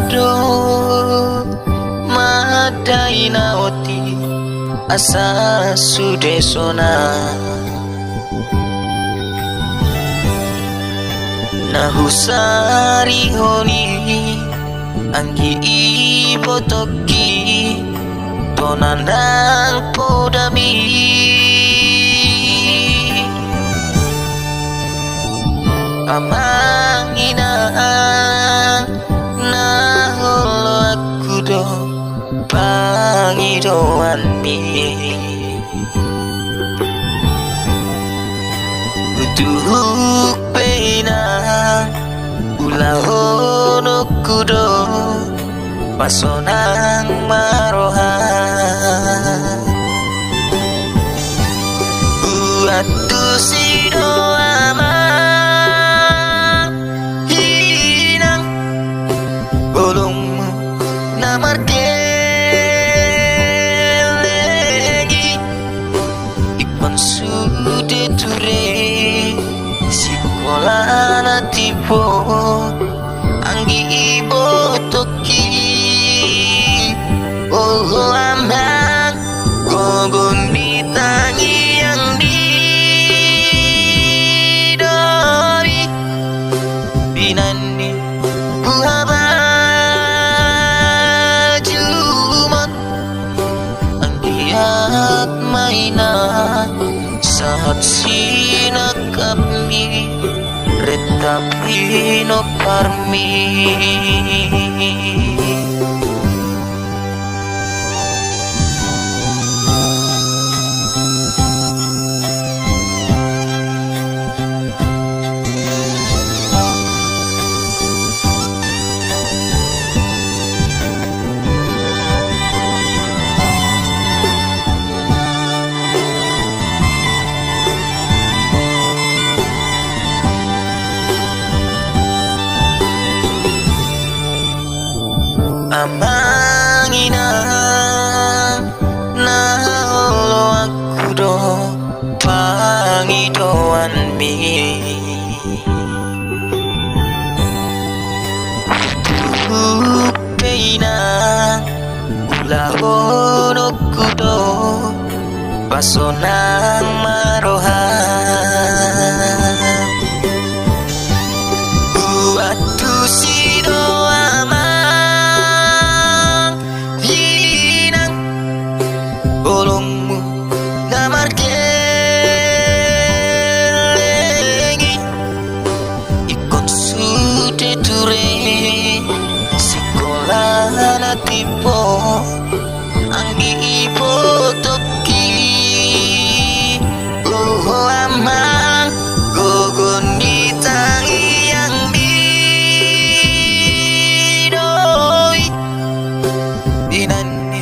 Aduh, madai naoti asa sudesona nahusari honi anggi ipotoki tonandang podami amang inang naholo aku do pangidoan mi utuh pena ulahono kudo pasonang maroha uatu sido amang hinang bolongmu namar kelegi ipon sude ture sikola na tipo anggi ibo toki oh amang gogon ditangi yang didori binani buhaba jumat anggiat mainan saat sinakami retapi no parmi amang inang naholo aku do pangidoan mi peinang ulahono kudo pasonang maroha uatu sido bolongmu namar kelegi ikon sude ture sikola na tipo anggi ipo toki oh amang gogon ditangi yang didoi dinani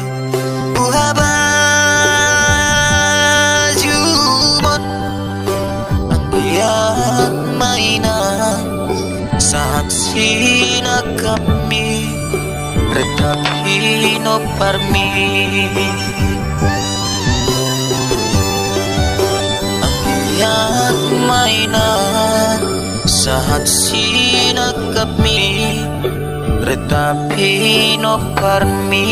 buhaba saat sina kami retapi no parmi agiat mainan saat sina kami retapi no parmi